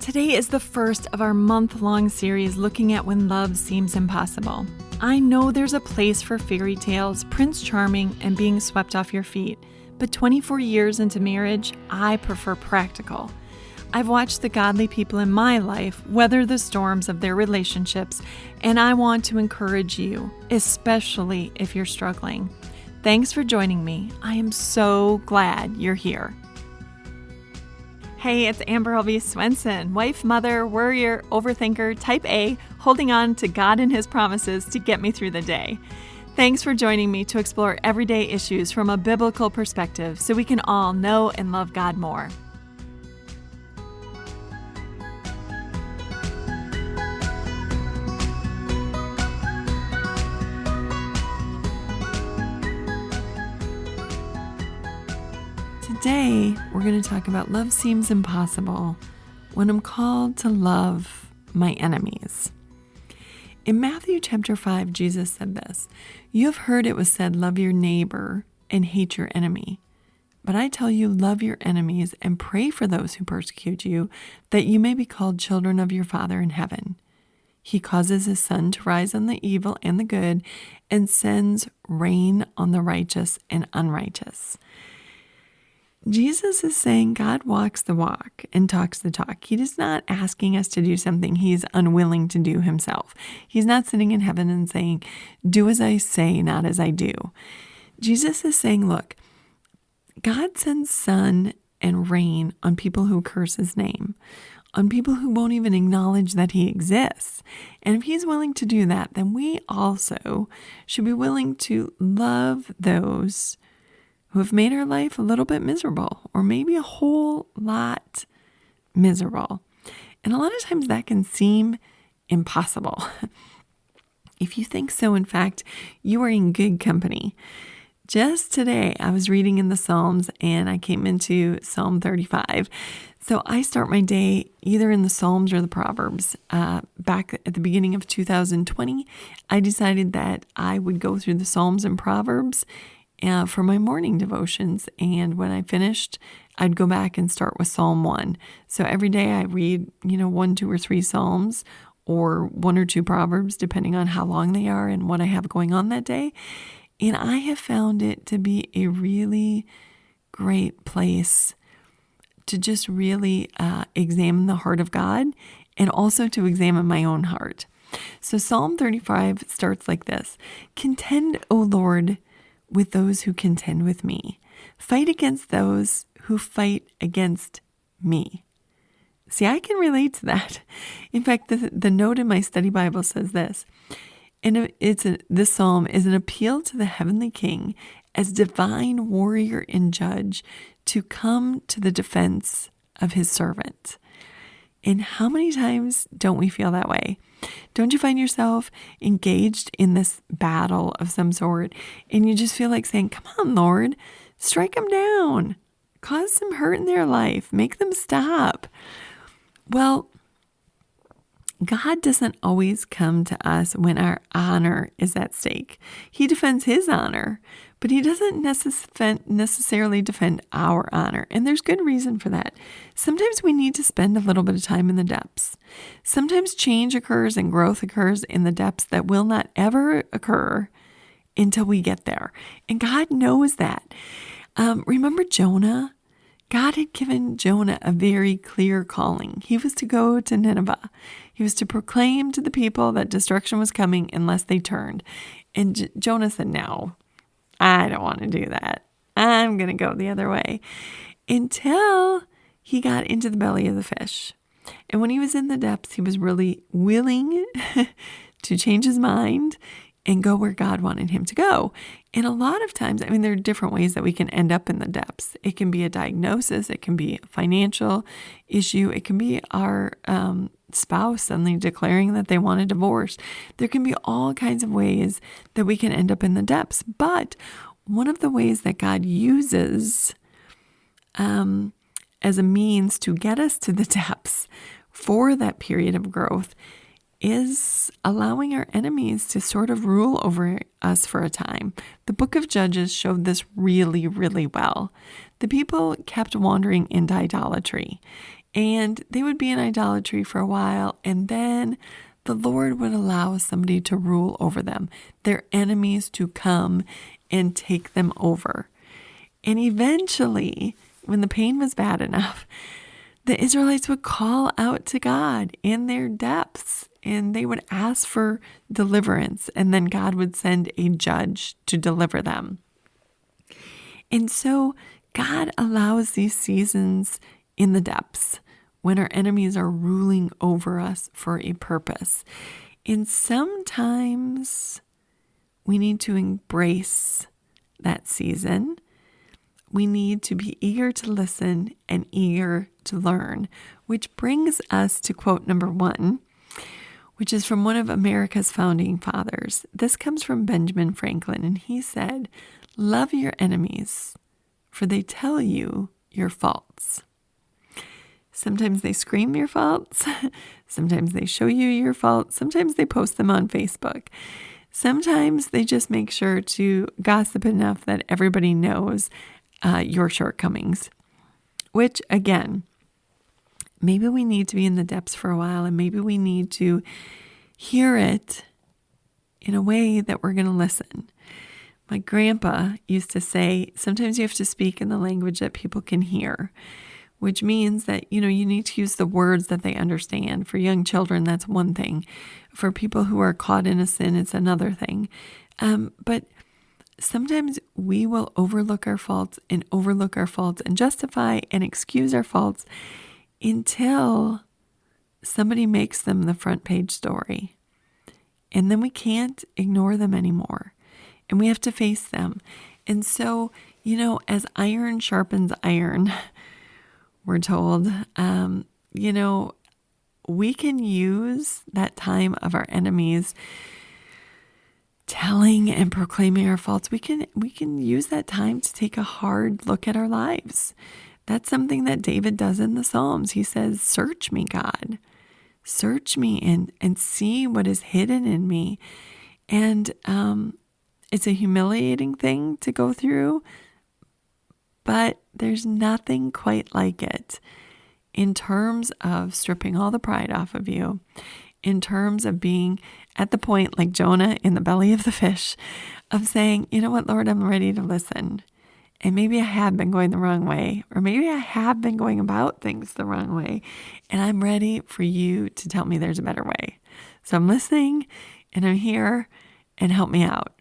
Today is the first of our month-long series looking at when love seems impossible. I know there's a place for fairy tales, Prince Charming, and being swept off your feet, but 24 years into marriage, I prefer practical. I've watched the godly people in my life weather the storms of their relationships, and I want to encourage you, especially if you're struggling. Thanks for joining me. I am so glad you're here. Hey, it's Albee Swenson, wife, mother, worrier, overthinker, type A, holding on to God and His promises to get me through the day. Thanks for joining me to explore everyday issues from a biblical perspective so we can all know and love God more. Today, we're going to talk about love seems impossible when I'm called to love my enemies. In Matthew chapter 5, Jesus said this, "You have heard it was said, love your neighbor and hate your enemy. But I tell you, love your enemies and pray for those who persecute you, that you may be called children of your Father in heaven. He causes His sun to rise on the evil and the good and sends rain on the righteous and unrighteous." Jesus is saying God walks the walk and talks the talk. He is not asking us to do something He's unwilling to do Himself. He's not sitting in heaven and saying, do as I say, not as I do. Jesus is saying, look, God sends sun and rain on people who curse His name, on people who won't even acknowledge that He exists. And if He's willing to do that, then we also should be willing to love those who have made our life a little bit miserable, or maybe a whole lot miserable. And a lot of times that can seem impossible. If you think so, in fact, you are in good company. Just today, I was reading in the Psalms and I came into Psalm 35. So I start my day either in the Psalms or the Proverbs. Back at the beginning of 2020, I decided that I would go through the Psalms and Proverbs for my morning devotions. And when I finished, I'd go back and start with Psalm 1. So every day I read, 1, 2, or 3 Psalms or 1 or 2 Proverbs, depending on how long they are and what I have going on that day. And I have found it to be a really great place to just really examine the heart of God and also to examine my own heart. So Psalm 35 starts like this: "Contend, O Lord, with those who contend with me. Fight against those who fight against me." See, I can relate to that. In fact, the note in my study Bible says this, and this psalm is an appeal to the heavenly King as divine warrior and judge to come to the defense of His servant. And how many times don't we feel that way? Don't you find yourself engaged in this battle of some sort and you just feel like saying, come on, Lord, strike them down, cause some hurt in their life, make them stop. Well, God doesn't always come to us when our honor is at stake. He defends His honor, but He doesn't necessarily defend our honor. And there's good reason for that. Sometimes we need to spend a little bit of time in the depths. Sometimes change occurs and growth occurs in the depths that will not ever occur until we get there. And God knows that. Remember Jonah? God had given Jonah a very clear calling. He was to go to Nineveh. He was to proclaim to the people that destruction was coming unless they turned. And Jonah said, no, I don't want to do that. I'm going to go the other way. Until he got into the belly of the fish. And when he was in the depths, he was really willing to change his mind and go where God wanted him to go. And a lot of times, there are different ways that we can end up in the depths. It can be a diagnosis. It can be a financial issue. It can be our spouse suddenly declaring that they want a divorce. There can be all kinds of ways that we can end up in the depths. But one of the ways that God uses as a means to get us to the depths for that period of growth is allowing our enemies to sort of rule over us for a time. The book of Judges showed this really, really well. The people kept wandering into idolatry. And they would be in idolatry for a while, and then the Lord would allow somebody to rule over them, their enemies to come and take them over. And eventually, when the pain was bad enough, the Israelites would call out to God in their depths, and they would ask for deliverance, and then God would send a judge to deliver them. And so God allows these seasons in the depths when our enemies are ruling over us for a purpose. And sometimes we need to embrace that season. We need to be eager to listen and eager to learn, which brings us to quote number 1, which is from one of America's founding fathers. This comes from Benjamin Franklin, and he said, "Love your enemies, for they tell you your faults." Sometimes they scream your faults. Sometimes they show you your faults. Sometimes they post them on Facebook. Sometimes they just make sure to gossip enough that everybody knows your shortcomings. Which, again, maybe we need to be in the depths for a while, and maybe we need to hear it in a way that we're going to listen. My grandpa used to say, sometimes you have to speak in the language that people can hear, which means that, you need to use the words that they understand. For young children, that's one thing. For people who are caught in a sin, it's another thing. But sometimes we will overlook our faults and justify and excuse our faults until somebody makes them the front page story. And then we can't ignore them anymore. And we have to face them. And so, as iron sharpens iron, we're told, we can use that time of our enemies telling and proclaiming our faults. We can use that time to take a hard look at our lives. That's something that David does in the Psalms. He says, "Search me, God. Search me and see what is hidden in me." And it's a humiliating thing to go through, but there's nothing quite like it in terms of stripping all the pride off of you, in terms of being at the point like Jonah in the belly of the fish of saying, "You know what, Lord, I'm ready to listen. And maybe I have been going the wrong way, or maybe I have been going about things the wrong way, and I'm ready for you to tell me there's a better way. So I'm listening, and I'm here, and help me out."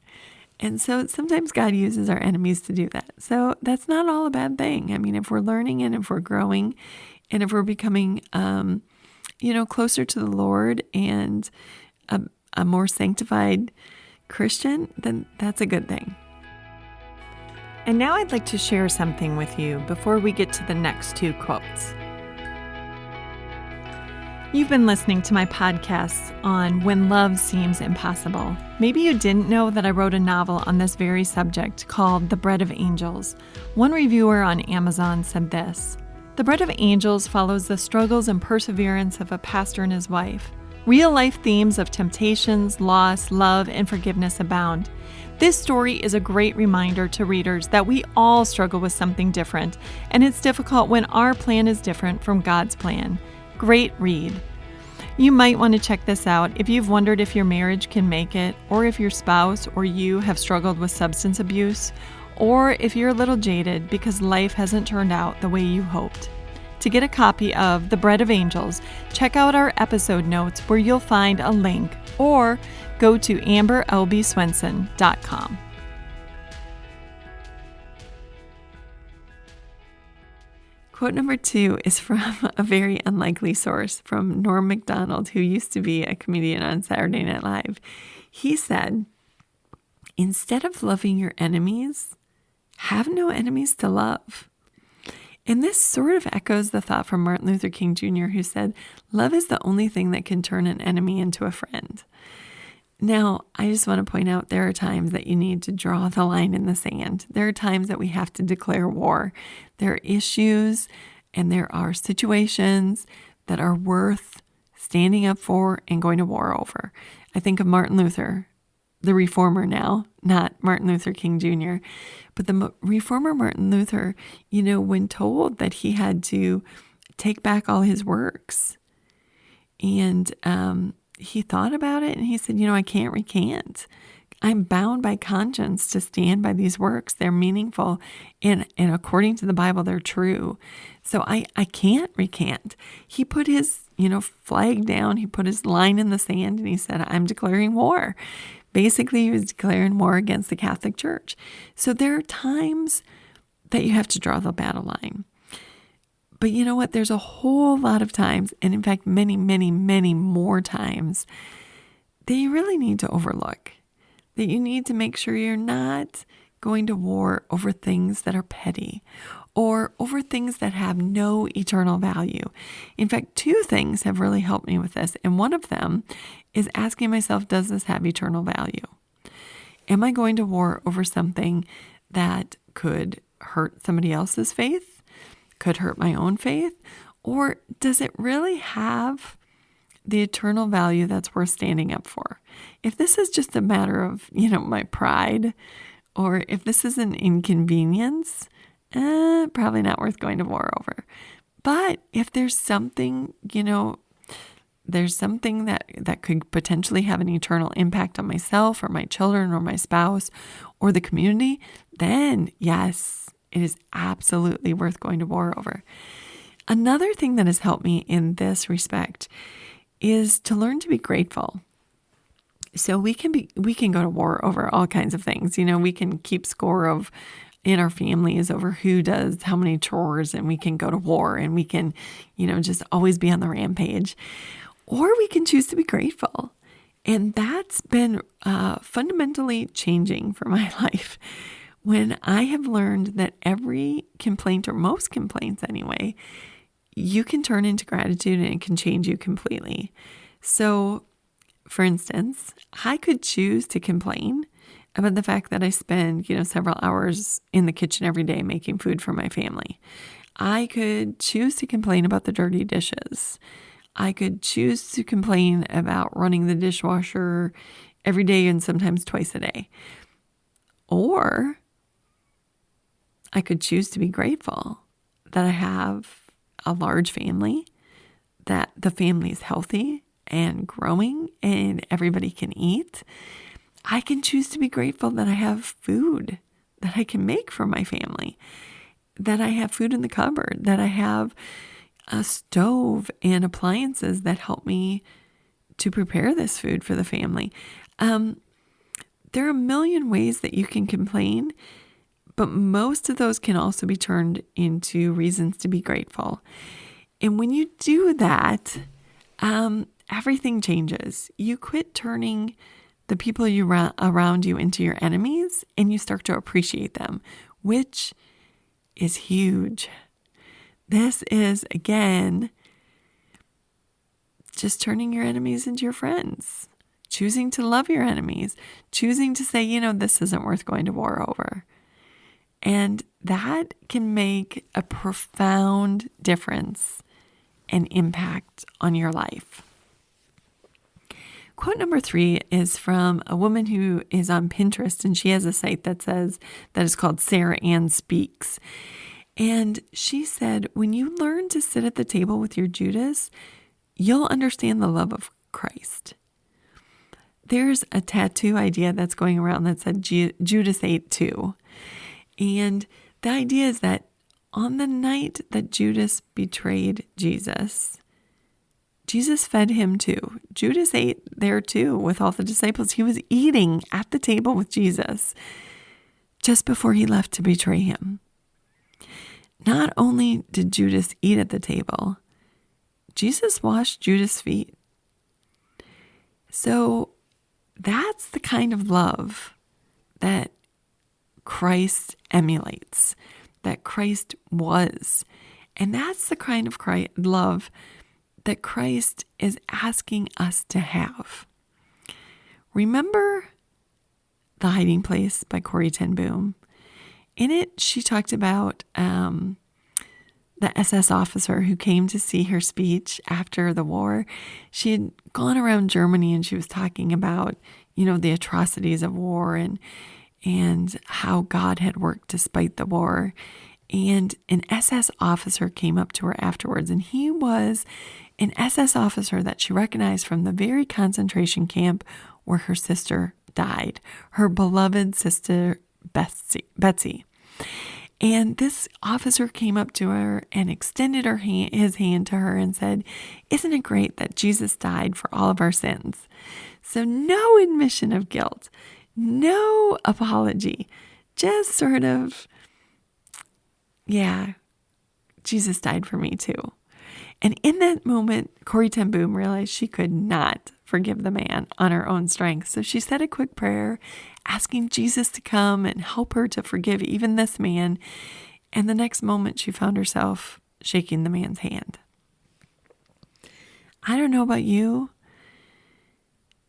And so sometimes God uses our enemies to do that. So that's not all a bad thing. I mean, if we're learning and if we're growing and if we're becoming, closer to the Lord and a more sanctified Christian, then that's a good thing. And now I'd like to share something with you before we get to the next 2 quotes. You've been listening to my podcasts on When Love Seems Impossible. Maybe you didn't know that I wrote a novel on this very subject called The Bread of Angels. One reviewer on Amazon said this: "The Bread of Angels follows the struggles and perseverance of a pastor and his wife. Real-life themes of temptations, loss, love, and forgiveness abound. This story is a great reminder to readers that we all struggle with something different, and it's difficult when our plan is different from God's plan. Great read." You might want to check this out if you've wondered if your marriage can make it, or if your spouse or you have struggled with substance abuse, or if you're a little jaded because life hasn't turned out the way you hoped. To get a copy of The Bread of Angels, check out our episode notes where you'll find a link, or go to AmberLBSwenson.com. Quote number 2 is from a very unlikely source, from Norm Macdonald, who used to be a comedian on Saturday Night Live. He said, "Instead of loving your enemies, have no enemies to love." And this sort of echoes the thought from Martin Luther King Jr., who said, "Love is the only thing that can turn an enemy into a friend." Now, I just want to point out there are times that you need to draw the line in the sand. There are times that we have to declare war. There are issues and there are situations that are worth standing up for and going to war over. I think of Martin Luther, the reformer now, not Martin Luther King Jr., but the reformer Martin Luther, when told that he had to take back all his works. And he thought about it and he said, I can't recant. I'm bound by conscience to stand by these works. They're meaningful and according to the Bible, they're true. So I can't recant. He put his, flag down. He put his line in the sand and he said, I'm declaring war. Basically, he was declaring war against the Catholic Church. So there are times that you have to draw the battle line. But you know what? There's a whole lot of times, and in fact, many, many, many more times that you really need to overlook. That you need to make sure you're not going to war over things that are petty or over things that have no eternal value. In fact, 2 things have really helped me with this. And one of them is asking myself, does this have eternal value? Am I going to war over something that could hurt somebody else's faith, could hurt my own faith? Or does it really have the eternal value that's worth standing up for? If this is just a matter of, my pride, or if this is an inconvenience, probably not worth going to war over. But if there's something, there's something that could potentially have an eternal impact on myself or my children or my spouse or the community, then yes, it is absolutely worth going to war over. Another thing that has helped me in this respect is to learn to be grateful. So we can go to war over all kinds of things. We can keep score of in our families over who does how many chores, and we can go to war and we can, just always be on the rampage. Or we can choose to be grateful. And that's been fundamentally changing for my life when I have learned that every complaint, or most complaints anyway, you can turn into gratitude and it can change you completely. So, for instance, I could choose to complain about the fact that I spend, several hours in the kitchen every day making food for my family. I could choose to complain about the dirty dishes. I could choose to complain about running the dishwasher every day and sometimes twice a day. Or I could choose to be grateful that I have a large family, that the family is healthy and growing and everybody can eat. I can choose to be grateful that I have food that I can make for my family, that I have food in the cupboard, that I have a stove and appliances that help me to prepare this food for the family. There are a million ways that you can complain, but most of those can also be turned into reasons to be grateful. And when you do that, everything changes. You quit turning the people around you into your enemies, and you start to appreciate them, which is huge. This is, again, just turning your enemies into your friends, choosing to love your enemies, choosing to say, this isn't worth going to war over. And that can make a profound difference and impact on your life. Quote number 3 is from a woman who is on Pinterest, and she has a site that is called Sarah Ann Speaks. And she said, when you learn to sit at the table with your Judas, you'll understand the love of Christ. There's a tattoo idea that's going around that said Judas ate too. And the idea is that on the night that Judas betrayed Jesus, Jesus fed him too. Judas ate there too with all the disciples. He was eating at the table with Jesus just before he left to betray him. Not only did Judas eat at the table, Jesus washed Judas' feet. So that's the kind of love that Christ emulates, that Christ was. And that's the kind of love that Christ is asking us to have. Remember The Hiding Place by Corrie ten Boom? In it, she talked about the SS officer who came to see her speech after the war. She had gone around Germany and she was talking about, the atrocities of war and how God had worked despite the war. And an SS officer came up to her afterwards, and he was an SS officer that she recognized from the very concentration camp where her sister died, her beloved sister Betsy. And this officer came up to her and extended his hand to her and said, "Isn't it great that Jesus died for all of our sins?" So no admission of guilt, no apology, just sort of, yeah, Jesus died for me too. And in that moment, Corrie ten Boom realized she could not forgive the man on her own strength. So she said a quick prayer, asking Jesus to come and help her to forgive even this man. And the next moment, she found herself shaking the man's hand. I don't know about you,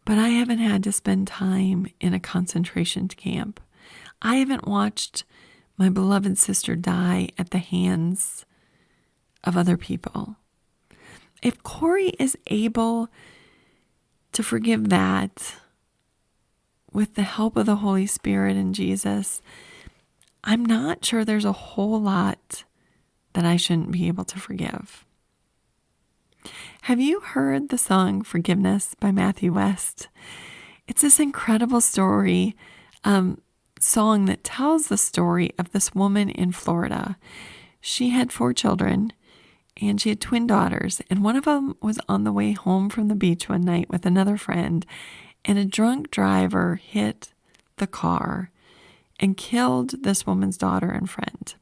but I haven't had to spend time in a concentration camp. I haven't watched my beloved sister die at the hands of other people. If Corrie is able to forgive that with the help of the Holy Spirit and Jesus, I'm not sure there's a whole lot that I shouldn't be able to forgive. Have you heard the song Forgiveness by Matthew West? It's this incredible story, song that tells the story of this woman in Florida. She had 4 children, and she had twin daughters, and one of them was on the way home from the beach one night with another friend, and a drunk driver hit the car and killed this woman's daughter and friend.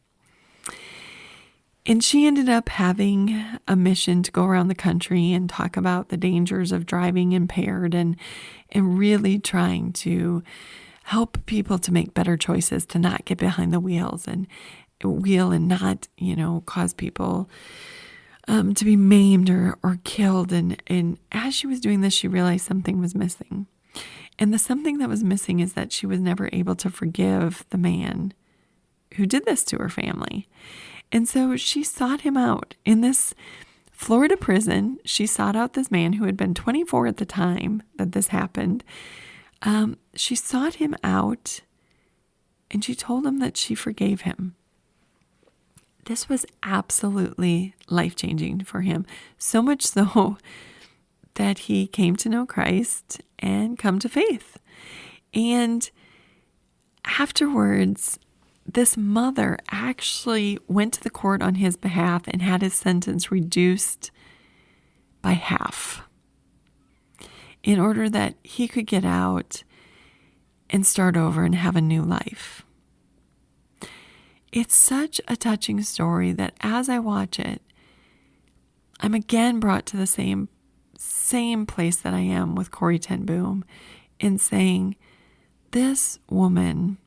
And she ended up having a mission to go around the country and talk about the dangers of driving impaired and really trying to help people to make better choices, to not get behind the wheel and not, cause people to be maimed or killed. And as she was doing this, she realized something was missing. And the something that was missing is that she was never able to forgive the man who did this to her family. And so she sought him out in this Florida prison. She sought out this man who had been 24 at the time that this happened. She sought him out and she told him that she forgave him. This was absolutely life-changing for him. So much so that he came to know Christ and come to faith. And afterwards, this mother actually went to the court on his behalf and had his sentence reduced by half in order that he could get out and start over and have a new life. It's such a touching story that as I watch it, I'm again brought to the same place that I am with Corrie ten Boom in saying, this woman,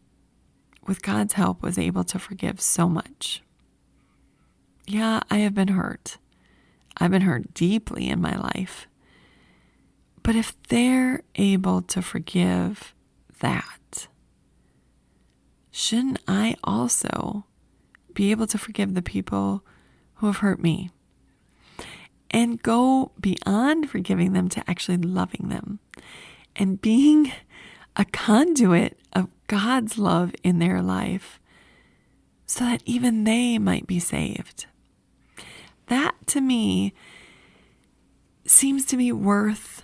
with God's help, was able to forgive so much. Yeah, I have been hurt. I've been hurt deeply in my life. But if they're able to forgive that, shouldn't I also be able to forgive the people who have hurt me? And go beyond forgiving them to actually loving them and being a conduit of God's love in their life so that even they might be saved. That, to me, seems to be worth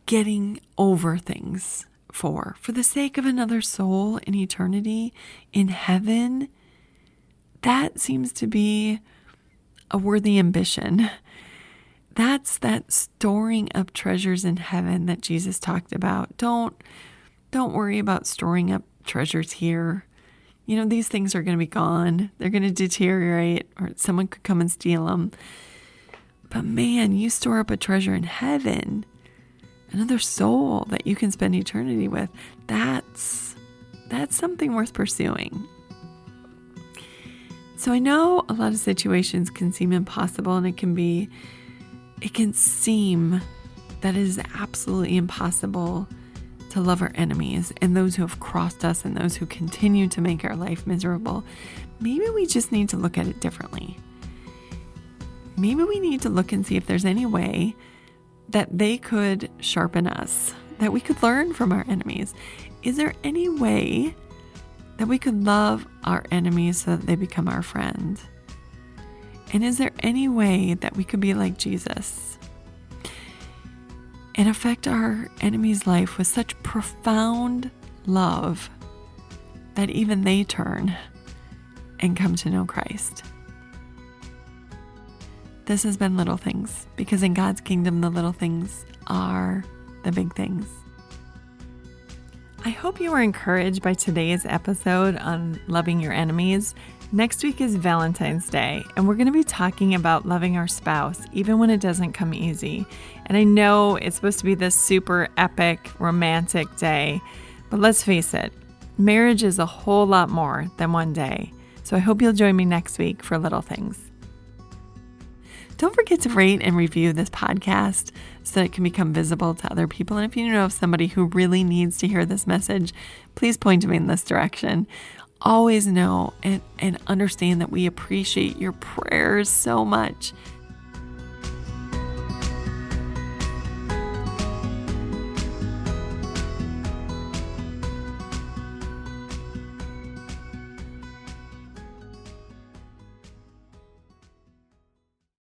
getting over things for the sake of another soul in eternity, in heaven. That seems to be a worthy ambition. That's that storing up treasures in heaven that Jesus talked about. Don't worry about storing up treasures here. These things are going to be gone. They're going to deteriorate, or someone could come and steal them. But man, you store up a treasure in heaven, another soul that you can spend eternity with. That's something worth pursuing. So I know a lot of situations can seem impossible, and it can seem that it is absolutely impossible to love our enemies and those who have crossed us and those who continue to make our life miserable. Maybe we just need to look at it differently. Maybe we need to look and see if there's any way that they could sharpen us, that we could learn from our enemies. Is there any way that we could love our enemies so that they become our friend? And is there any way that we could be like Jesus and affect our enemy's life with such profound love that even they turn and come to know Christ? This has been Little Things, because in God's kingdom, the little things are the big things. I hope you were encouraged by today's episode on loving your enemies. Next week is Valentine's Day, and we're going to be talking about loving our spouse, even when it doesn't come easy. And I know it's supposed to be this super epic, romantic day, but let's face it, marriage is a whole lot more than one day. So I hope you'll join me next week for Little Things. Don't forget to rate and review this podcast so that it can become visible to other people. And if you know of somebody who really needs to hear this message, please point me in this direction. Always know and understand that we appreciate your prayers so much.